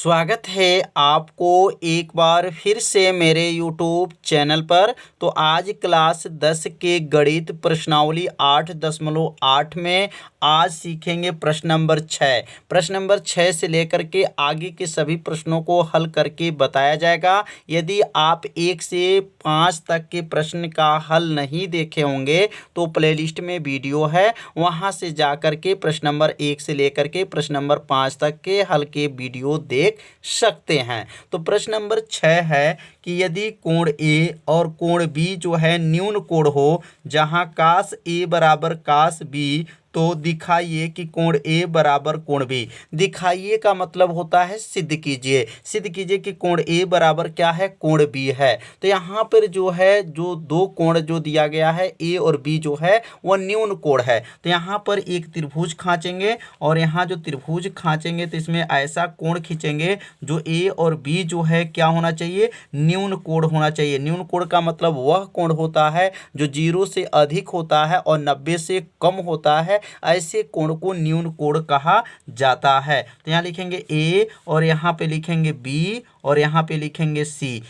स्वागत है आपको एक बार फिर से मेरे YouTube चैनल पर। तो आज क्लास 10 के गणित प्रश्नावली 8.8 में आज सीखेंगे प्रश्न नंबर 6। प्रश्न नंबर 6 से लेकर के आगे के सभी प्रश्नों को हल करके बताया जाएगा। यदि आप 1 से 5 तक के प्रश्न का हल नहीं देखे होंगे तो प्लेलिस्ट में वीडियो है, वहां से जा कर के प्रश्न नंबर 1 से लेकर के प्रश्न नंबर 5 तक के हल के वीडियो देख सकते हैं। तो प्रश्न नंबर 6 है कि यदि कोण ए और कोण बी जो है न्यून कोण हो, जहां कास ए बराबर कास बी, तो दिखाइए कि कोण ए बराबर कोण बी। दिखाइए का मतलब होता है सिद्ध कीजिए। सिद्ध कीजिए कि कोण ए बराबर क्या है, कोण बी है। तो यहाँ पर जो है जो दो कोण जो दिया गया है ए और बी जो है वह न्यून कोण है। तो यहाँ पर एक त्रिभुज खींचेंगे और यहाँ जो त्रिभुज खींचेंगे तो इसमें ऐसा कोण खींचेंगे जो ए और बी जो है क्या होना चाहिए, न्यून कोण होना चाहिए। न्यून कोण का मतलब वह कोण होता है जो 0 से अधिक होता है और 90 से कम होता है। ऐसे कोण को न्यून कोण कहा जाता है। तो यहाँ लिखेंगे ए और यहाँ पे लिखेंगे बी और यहाँ पे लिखेंगे सी,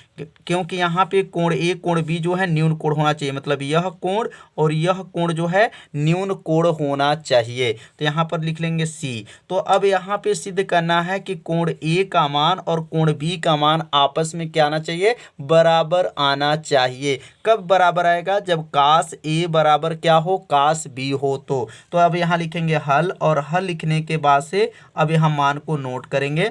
क्योंकि यहाँ पे कोण ए कोण बी जो है न्यून कोण होना चाहिए। मतलब यह कोण और यह कोण जो है न्यून कोण होना चाहिए। तो यहाँ पर लिख लेंगे सी। तो अब यहाँ पे सिद्ध करना है कि कोण ए का मान और कोण बी का मान आपस में क्या आना चाहिए, बराबर आना चाहिए। कब बराबर आएगा, जब कास ए बराबर क्या हो, कास बी हो। तो अब यहाँ लिखेंगे हल और हल लिखने के बाद से अब यहाँ मान को नोट करेंगे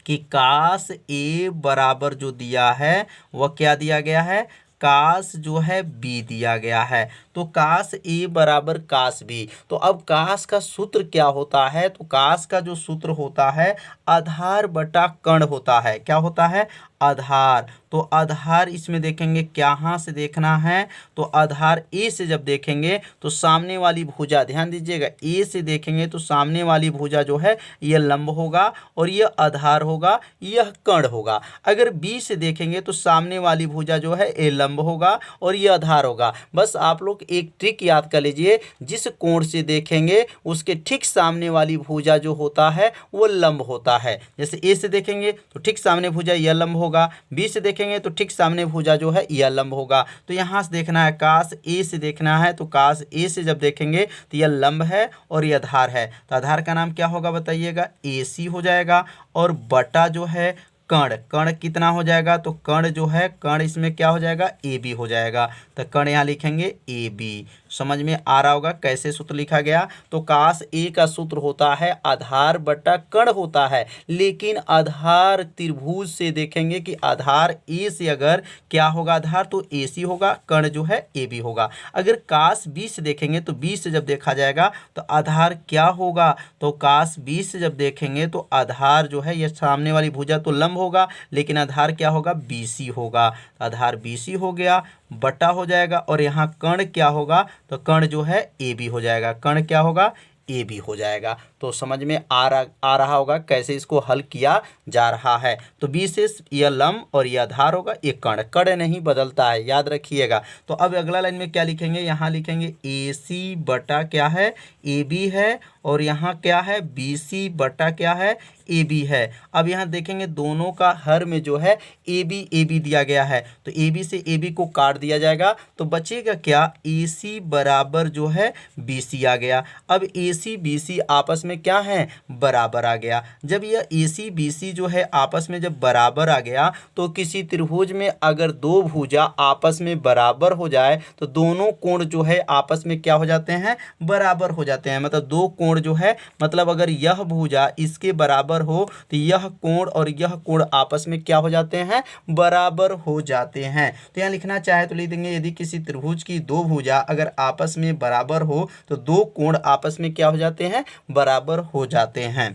कि कास ए बराबर जो दिया है वह क्या दिया गया है, कास जो है बी दिया गया है। तो कास ए बराबर कास बी। तो अब कास का सूत्र क्या होता है, तो कास का जो सूत्र होता है आधार बटा कर्ण होता है। क्या होता है, आधार। तो आधार इसमें देखेंगे कहाँ से देखना है, तो आधार ए से जब देखेंगे तो सामने वाली भुजा, ध्यान दीजिएगा, ए से देखेंगे तो सामने वाली भुजा जो है यह लंब होगा और यह आधार होगा, यह कर्ण होगा। अगर बी से देखेंगे तो सामने वाली भुजा जो है ये लंब होगा और यह आधार होगा। बस आप लोग एक ट्रिक याद कर लीजिए, जिस कोण से देखेंगे उसके ठीक सामने वाली भुजा जो होता है वो लंब होता है। जैसे ए से देखेंगे तो ठीक सामने भुजा यह लंब होगा, बी से देखेंगे तो ठीक सामने भुजा जो है यह लंब होगा। तो यहाँ से देखना है, कास ए से देखना है, तो कास ए से जब देखेंगे तो यह लंब है और यह आधार है। तो आधार का नाम क्या होगा बताइएगा, ए सी हो जाएगा। और बटा जो है कर्ण, कर्ण कितना हो जाएगा, तो कर्ण जो है कर्ण इसमें क्या हो जाएगा, ए बी हो जाएगा। तो कर्ण यहाँ लिखेंगे ए बी। समझ में आ रहा होगा कैसे सूत्र लिखा गया। तो कास ए का सूत्र होता है आधार बटा कर्ण होता है, लेकिन आधार त्रिभुज से देखेंगे कि आधार ए से अगर क्या होगा, आधार तो ए सी होगा, कर्ण जो है ए बी होगा। अगर कास बी से देखेंगे तो बी से जब देखा जाएगा तो आधार क्या होगा, तो कास बी से जब देखेंगे तो आधार जो है यह सामने वाली भुजा तो लंब होगा, लेकिन आधार क्या होगा, बी सी होगा। आधार बी सी हो गया, बटा हो जाएगा और यहाँ कर्ण क्या होगा, तो कर्ण जो है ए बी हो जाएगा। कर्ण क्या होगा, ए बी हो जाएगा। तो समझ में आ रहा होगा कैसे इसको हल किया जा रहा है। तो बी से यह लंब और यह आधार होगा, ये कर्ण, कर्ण नहीं बदलता है, याद रखिएगा। तो अब अगला लाइन में क्या लिखेंगे, यहाँ लिखेंगे ए सी बटा क्या है, ए बी है, और यहाँ क्या है, बी सी बटा क्या है, ए बी है। अब यहाँ देखेंगे दोनों का हर में जो है ए बी दिया गया है, तो ए बी से ए बी को काट दिया जाएगा तो बचेगा क्या, ए सी बराबर जो है बी सी आ गया। अब ए सी बी सी आपस में क्या है, बराबर आ गया। जब यह ए सी बी सी जो है आपस में जब बराबर आ गया तो किसी त्रिभुज में अगर दो भुजा आपस में बराबर हो जाए तो दोनों कोण जो है आपस में क्या हो जाते हैं, बराबर हो जाते हैं। मतलब दो कोण जो है, मतलब अगर यह भुजा इसके बराबर हो तो यह कोण और यह कोण आपस में क्या हो जाते हैं, बराबर हो जाते हैं। तो यहाँ लिखना चाहे तो लिख देंगे, यदि किसी त्रिभुज की दो भुजा अगर आपस में बराबर हो तो दो कोण आपस में क्या हो जाते हैं, बराबर हो जाते हैं।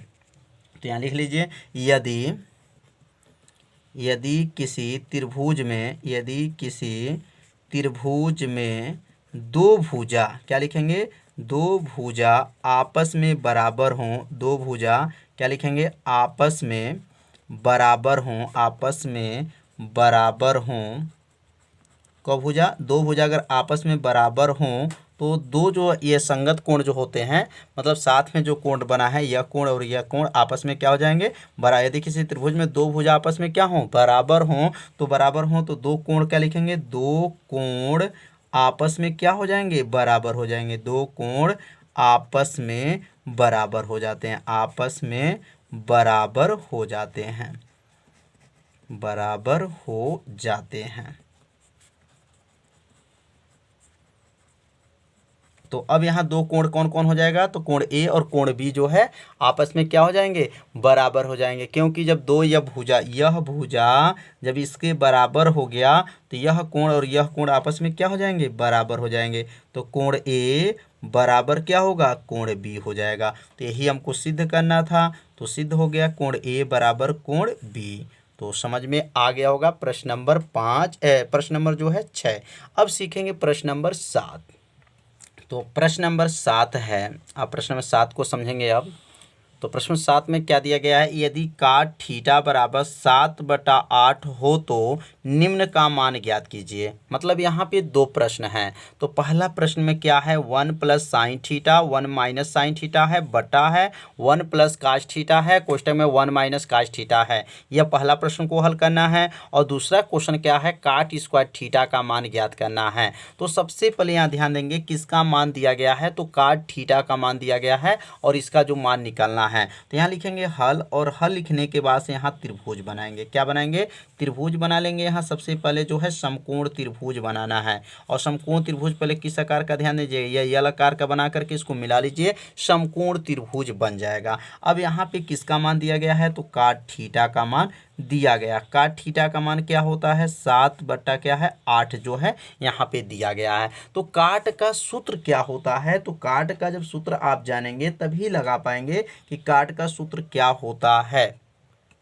तो यहाँ लिख लीजिए, यदि किसी त्रिभुज में दो भुजा, क्या लिखेंगे, दो भुजा आपस में बराबर हों, दो भुजा क्या लिखेंगे, आपस में बराबर हों, भुजा, दो भुजा अगर आपस में बराबर हों तो दो जो ये संगत कोण जो होते हैं, मतलब साथ में जो कोण बना है, यह कोण और यह कोण आपस में क्या हो जाएंगे, बराबर। यदि किसी त्रिभुज में दो भुजा आपस में क्या हों, बराबर हों, तो बराबर हों तो दो कोण क्या लिखेंगे, दो कोण आपस में क्या हो जाएंगे, बराबर हो जाएंगे। दो कोण आपस में बराबर हो जाते हैं, आपस में बराबर हो जाते हैं, बराबर हो जाते हैं। तो अब यहाँ दो कोण कौन कौन हो जाएगा, तो कोण ए और कोण बी जो है आपस में क्या हो जाएंगे, बराबर हो जाएंगे। क्योंकि जब दो यह भुजा जब इसके बराबर हो गया तो यह कोण और यह कोण आपस में क्या हो जाएंगे, बराबर हो जाएंगे। तो कोण ए बराबर क्या होगा, कोण बी हो जाएगा। तो यही हमको सिद्ध करना था, तो सिद्ध हो गया कोण ए बराबर कोण बी। तो समझ में आ गया होगा प्रश्न नंबर 5, प्रश्न नंबर जो है 6। अब सीखेंगे प्रश्न नंबर 7। तो प्रश्न नंबर 7 है, आप प्रश्न नंबर 7 को समझेंगे अब। तो प्रश्न 7 में क्या दिया गया है, यदि काट थीटा बराबर 7/8 हो तो निम्न का मान ज्ञात कीजिए। मतलब यहाँ पे दो प्रश्न हैं। तो पहला प्रश्न में क्या है, 1 plus sine theta 1 minus sine theta है, बटा है 1 प्लस काश थीटा है, कोष्टक में 1 माइनस काश थीटा है। यह पहला प्रश्न को हल करना है। और दूसरा क्वेश्चन क्या है, काट स्क्वायर थीटा का मान ज्ञात करना है। तो सबसे पहले यहाँ ध्यान देंगे किसका मान दिया गया है, तो काट थीटा का मान दिया गया है और इसका जो मान निकालना है। तो यहाँ लिखेंगे हल, और हल लिखने के बाद से यहाँ त्रिभुज बनाएंगे। क्या बनाएंगे, त्रिभुज बना लेंगे। यहाँ सबसे पहले जो है समकोण त्रिभुज बनाना है। और समकोण त्रिभुज पहले किस आकार का, ध्यान दीजिए, यह यल आकार का बना करके इसको मिला लीजिए, समकोण त्रिभुज बन जाएगा। अब यहाँ पे किसका मान दिया गया है, तो काट थीटा का मान दिया गया। काट थीटा का मान क्या होता है, 7/8 जो है यहाँ पे दिया गया है। तो काट का सूत्र क्या होता है, तो काट का जब सूत्र आप जानेंगे तभी लगा पाएंगे कि काट का सूत्र क्या होता है।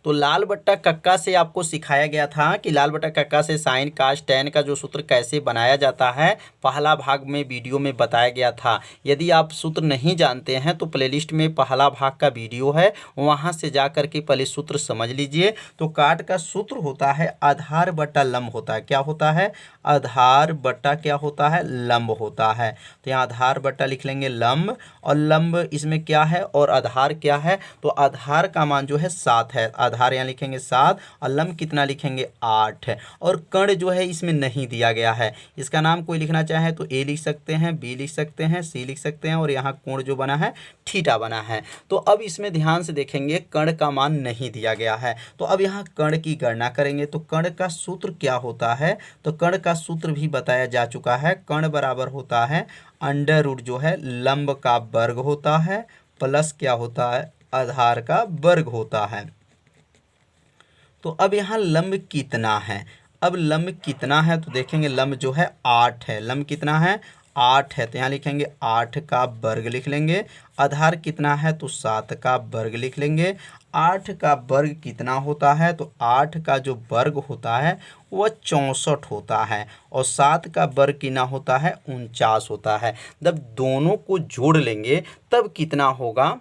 तो लाल बट्टा कक्का से आपको सिखाया गया था कि लाल बट्टा कक्का से साइन काश टैन का जो सूत्र कैसे बनाया जाता है, पहला भाग में वीडियो में बताया गया था। यदि आप सूत्र नहीं जानते हैं तो प्लेलिस्ट में पहला भाग का वीडियो है, वहां से जा करके पहले सूत्र समझ लीजिए। तो काट का सूत्र होता है आधार बटा लंब होता है। क्या होता है, आधार बटा क्या होता है, लंब होता है। तो यहाँ आधार बटा लिख लेंगे लंब, और लंब इसमें क्या है और आधार क्या है, तो आधार का मान जो है 7 है। आधार यहाँ लिखेंगे 7 और लंब कितना लिखेंगे 8 है। और कर्ण जो है इसमें नहीं दिया गया है। इसका नाम कोई लिखना चाहे तो ए लिख सकते हैं, बी लिख सकते हैं, सी लिख सकते हैं, और यहाँ कोण जो बना है थीटा बना है। तो अब इसमें ध्यान से देखेंगे कर्ण का मान नहीं दिया गया है। तो अब यहाँ कर्ण की गणना करेंगे। तो कर्ण का सूत्र क्या होता है, तो कर्ण का सूत्र भी बताया जा चुका है। कर्ण बराबर होता है अंडर रूट जो है लंब का वर्ग होता है, प्लस क्या होता है, आधार का वर्ग होता है। तो अब यहाँ लंब कितना है, अब लंब कितना है, तो देखेंगे लंब जो है 8 है। लंब कितना है, 8 है। तो यहाँ लिखेंगे 8 का वर्ग लिख लेंगे। आधार कितना है, तो 7 का वर्ग लिख लेंगे। 8 का वर्ग कितना होता है, तो 8 का जो वर्ग होता है वह 64 होता है, और 7 का वर्ग कितना होता है, 49 होता है। जब दोनों को जोड़ लेंगे तब कितना होगा,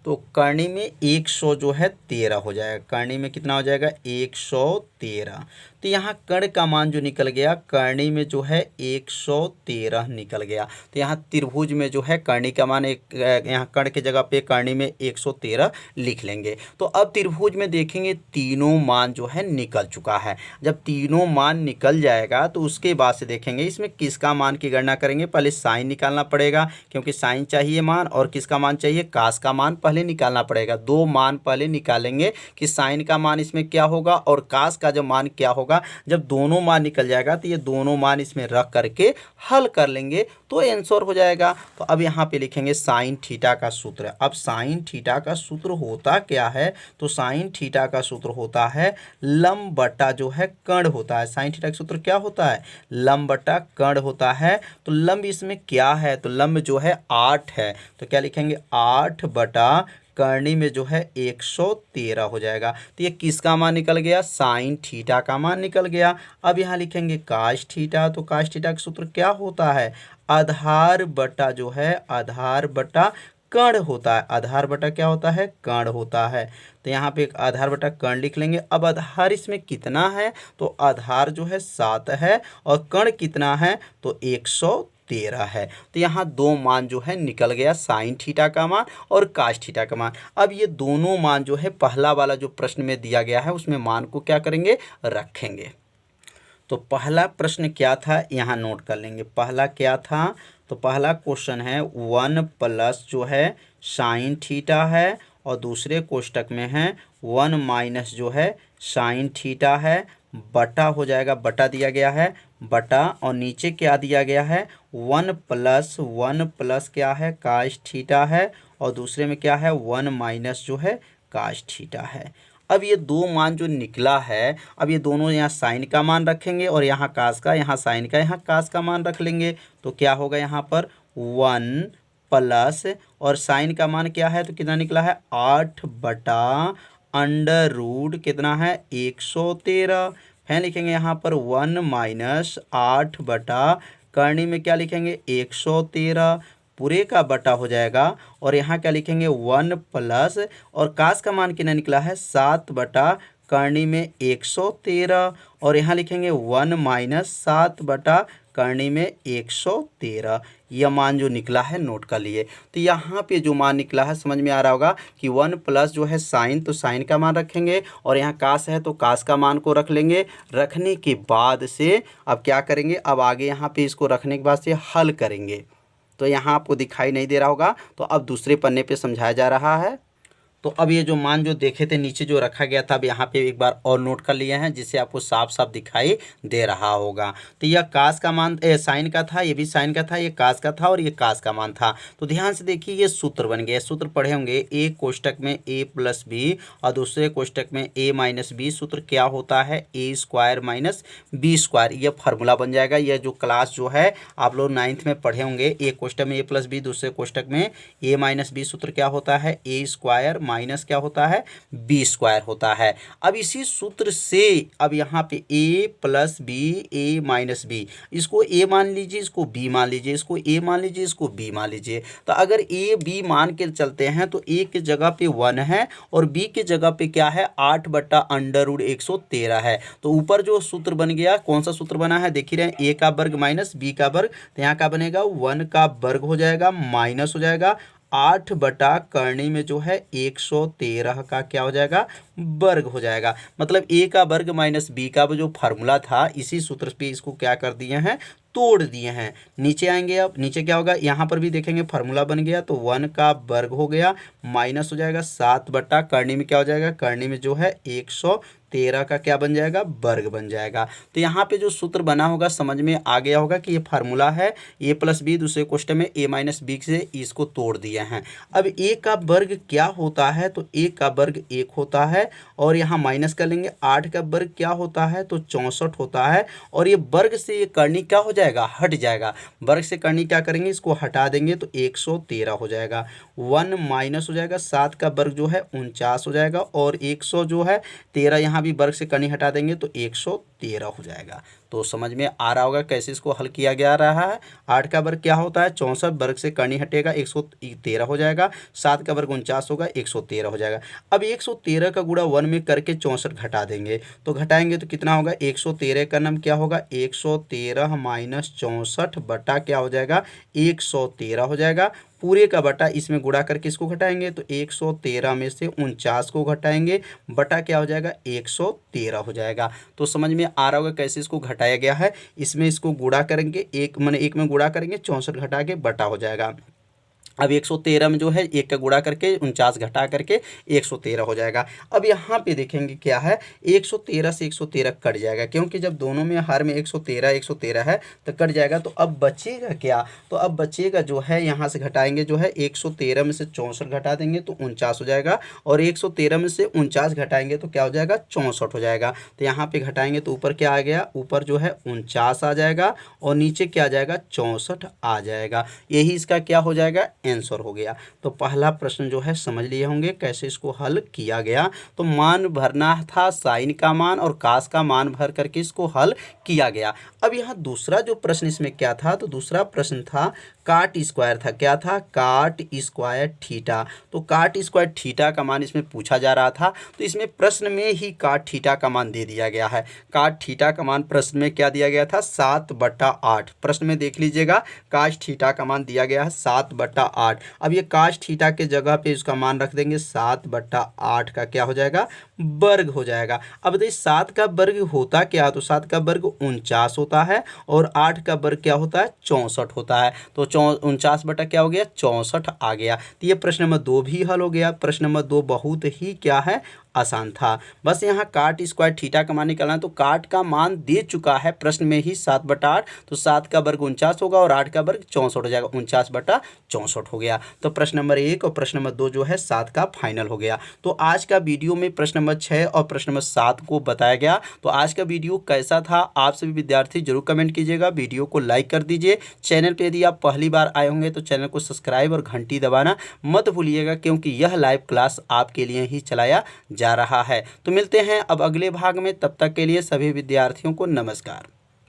तो करनी में 100 जो है 13 हो जाएगा। करनी में कितना हो जाएगा, 113। तो यहाँ कर्ण का मान जो निकल गया, करनी में जो है 113 निकल गया। तो यहाँ त्रिभुज में जो है करनी का मान यहाँ कर्ण के जगह पे करनी में 113 लिख लेंगे। तो अब त्रिभुज में देखेंगे तीनों मान जो है निकल चुका है। जब तीनों मान निकल जाएगा तो उसके बाद से देखेंगे इसमें किसका मान की गणना करेंगे। पहले साइन निकालना पड़ेगा, क्योंकि साइन चाहिए मान, और किसका मान चाहिए, कास का मान पहले निकालना पड़ेगा। दो मान पहले निकालेंगे कि साइन का मान इसमें क्या होगा और कास का जो मान क्या होगा। जब दोनों मान निकल जाएगा तो ये दोनों मान इसमें रख करके हल कर लेंगे तो आंसर हो जाएगा। तो अब यहाँ पे लिखेंगे साइन थीटा का सूत्र। अब साइन थीटा का सूत्र होता क्या है, तो साइन थीटा का सूत्र होता है लंब बटा जो है कर्ण होता है। साइन थीटा का सूत्र क्या होता है, लंब बटा कर्ण होता है। तो लंब इसमें क्या है, तो लंब जो है 8 है। तो क्या लिखेंगे, 8 बटा करनी में जो है 113 हो जाएगा। तो ये किसका मान निकल गया, साइन थीटा का मान निकल गया। अब यहाँ लिखेंगे काश थीटा। तो काश थीटा का सूत्र क्या होता है, आधार बटा जो है आधार बटा कर्ण होता है। आधार बटा क्या होता है? कर्ण होता है। तो यहाँ पे एक आधार बटा कर्ण लिख लेंगे। अब आधार इसमें कितना है? तो आधार जो है 7 है और कर्ण कितना है? तो 113 है। तो यहाँ दो मान जो है निकल गया, साइन थीटा का मान और काश थीटा का मान। अब ये दोनों मान जो है पहला वाला जो प्रश्न में दिया गया है उसमें मान को क्या करेंगे? रखेंगे। तो पहला प्रश्न क्या था यहाँ नोट कर लेंगे। पहला क्या था? तो पहला क्वेश्चन है 1 प्लस जो है साइन थीटा है और दूसरे कोष्टक में है 1 माइनस जो है साइन थीटा है, बटा हो जाएगा, बटा दिया गया है, बटा और नीचे क्या दिया गया है? 1 प्लस क्या है? काश थीटा है और दूसरे में क्या है? 1 माइनस जो है काश थीटा है। अब ये दो मान जो निकला है, अब ये दोनों यहाँ साइन का मान रखेंगे और यहाँ कास का, यहाँ साइन का, यहाँ कास का मान रख लेंगे। तो क्या होगा यहाँ पर? 1 प्लस और साइन का मान क्या है? तो कितना निकला है? 8 बटा अंडर रूट कितना है? 113। फिर लिखेंगे यहाँ पर 1 माइनस 8 बटा करनी में क्या लिखेंगे? 113 पूरे का बटा हो जाएगा और यहाँ क्या लिखेंगे? 1 प्लस और कास का मान कितना निकला है? 7 बटा करनी में 113 और यहाँ लिखेंगे 1 माइनस 7 बटा करनी में 113। यह मान जो निकला है नोट कर लिए। तो यहाँ पे जो मान निकला है समझ में आ रहा होगा कि 1 प्लस जो है साइन, तो साइन का मान रखेंगे और यहाँ कास है तो कास का मान को रख लेंगे। रखने के बाद से अब क्या करेंगे? अब आगे यहाँ पे इसको रखने के बाद से हल करेंगे। तो यहाँ आपको दिखाई नहीं दे रहा होगा, तो अब दूसरे पन्ने पे समझाया जा रहा है। तो अब ये जो मान जो देखे थे नीचे जो रखा गया था, अब यहाँ पे एक बार और नोट कर लिए हैं जिससे आपको साफ साफ दिखाई दे रहा होगा। तो यह कास का मान साइन का था, ये भी साइन का था, ये कास का था और ये कास का मान था। तो ध्यान से देखिए ये सूत्र बन गया। सूत्र पढ़े होंगे, एक कोष्टक में a प्लस बी और दूसरे कोष्टक में a माइनस बी। सूत्र क्या होता है? ए स्क्वायर माइनस बी स्क्वायर। यह फार्मूला बन जाएगा। यह जो क्लास जो है आप लोग 9th में पढ़े होंगे, एक कोष्टक में a प्लस बी, दूसरे कोष्टक में a माइनस बी। सूत्र क्या होता है? ए स्क्वायर माइनस क्या होता है? बी स्क्वायर होता है। अब इसी सूत्र से अब यहाँ पे a plus B, a minus B, इसको a मान लीजिए, इसको b मान लीजिए, इसको a मान लीजिए, इसको b मान लीजिए। तो अगर a b मान के चलते हैं तो a के जगह पे 1 है और b के जगह पे क्या है? 8 बटा अंडर रूट 113 है। तो ऊपर जो सूत्र बन गया, कौन सा सूत्र बना है? देख ही रहे हैं, a का वर्ग माइनस b का वर्ग। तो यहाँ क्या बनेगा? 1 का वर्ग हो जाएगा, माइनस हो जाएगा 8 बटा करनी में जो है 113 का क्या हो जाएगा? वर्ग हो जाएगा। मतलब a का वर्ग माइनस b का जो फार्मूला था, इसी सूत्र पे इसको क्या कर दिए हैं? तोड़ दिए हैं। नीचे आएंगे, अब नीचे क्या होगा? यहाँ पर भी देखेंगे फार्मूला बन गया, तो 1 का वर्ग हो गया, माइनस हो जाएगा 7 बटा करनी में क्या हो जाएगा? करनी में जो है 113 का क्या बन जाएगा? वर्ग बन जाएगा। तो यहाँ पे जो सूत्र बना होगा समझ में आ गया होगा कि ये फार्मूला है a प्लस बी, दूसरे क्वेश्चन में a माइनस बी से इसको तोड़ दिया है। अब a का वर्ग क्या होता है? तो a का वर्ग 1 होता है और यहाँ माइनस कर लेंगे। 8 का वर्ग क्या होता है? तो 64 होता है और ये वर्ग से ये करनी क्या हो जाएगा? हट जाएगा। वर्ग से करनी क्या करेंगे? इसको हटा देंगे तो 113 हो जाएगा। 1 माइनस हो जाएगा, 7 का वर्ग जो है 49 हो जाएगा और 100 जो है 13, यहाँ भी वर्ग से करनी हटा देंगे तो 113 हो जाएगा। तो समझ में आ रहा होगा कैसे इसको हल किया जा रहा है। 8 का वर्ग क्या होता है? 64, वर्ग से करनी हटेगा 113 हो जाएगा। 7 का वर्ग 49 होगा, 113 हो जाएगा। अब 113 का गुणा 1 में करके 64 घटा देंगे, तो घटाएंगे तो कितना होगा? 113 का नाम क्या होगा? 113 माइनस 64 बटा क्या हो जाएगा? 113 हो जाएगा। पूरे का बटा इसमें गुणा करके इसको घटाएंगे तो 113 में से 49 को घटाएंगे, बटा क्या हो जाएगा? 113 हो जाएगा। तो समझ में आ रहा होगा कैसे इसको घटाया गया है। इसमें इसको गुणा करेंगे, एक में गुणा करेंगे, 64 घटा के बटा हो जाएगा। अब 113 में जो है 1 का गुणा करके 49 घटा करके 113 हो जाएगा। अब यहाँ पे देखेंगे क्या है? 113 से 113 कट जाएगा, क्योंकि जब दोनों में हर में 113 है तो कट जाएगा। तो अब बचेगा क्या? तो अब बचेगा जो है, यहाँ से घटाएंगे जो है 113 में से 64 घटा देंगे तो 49 हो जाएगा और 113 में से 49 घटाएंगे तो क्या हो जाएगा? 64 हो जाएगा। तो यहाँ पे घटाएंगे तो ऊपर क्या आ गया? ऊपर जो है 49 आ जाएगा और नीचे क्या आ जाएगा? 64 आ जाएगा। यही इसका क्या हो जाएगा? आंसर हो गया। तो पहला प्रश्न जो है समझ लिए होंगे कैसे इसको हल किया गया। तो मान भरना था, साइन का मान और कास का मान भर करके इसको हल किया गया। अब यहाँ दूसरा जो प्रश्न इसमें क्या था? तो दूसरा प्रश्न था काट स्क्वायर था, क्या था, काट स्क्वायर थीटा। तो काट स्क्वायर थीटा का मान इसमें पूछा जा रहा था, तो इसमें प्रश्न में ही काट थीटा का मान दे दिया गया है। काट थीटा का मान प्रश्न में क्या दिया गया था, 7/8। प्रश्न में देख लीजिएगा काट थीटा का मान दिया गया है 7/8। अब ये काट थीटा के जगह पे इसका मान रख देंगे, 7/8 का क्या हो जाएगा, वर्ग हो जाएगा। अब देखिए 7 का वर्ग होता क्या, तो 7 का वर्ग 49 होता है और 8 का वर्ग क्या होता है, 64 होता है। तो 49 बटा क्या हो गया, 64 आ गया। तो ये प्रश्न नंबर 2 भी हल हो गया। प्रश्न नंबर 2 बहुत ही क्या है, आसान था। बस यहाँ काट स्क्वायर थीटा का मान निकालना है, तो काट का मान दे चुका है प्रश्न में ही 7/8। तो 7 का वर्ग 49 होगा और 8 का वर्ग 64 हो जाएगा, 49/64 हो गया। तो प्रश्न नंबर 1 और प्रश्न नंबर 2 जो है 7 का फाइनल हो गया। तो आज का वीडियो में प्रश्न नंबर 6 और प्रश्न नंबर 7 को बताया गया। तो आज का वीडियो कैसा था, आप सभी विद्यार्थी जरूर कमेंट कीजिएगा, वीडियो को लाइक कर दीजिए। चैनल पर यदि आप पहली बार आए होंगे तो चैनल को सब्सक्राइब और घंटी दबाना मत भूलिएगा, क्योंकि यह लाइव क्लास आपके लिए ही चलाया जा रहा है। तो मिलते हैं अब अगले भाग में, तब तक के लिए सभी विद्यार्थियों को नमस्कार।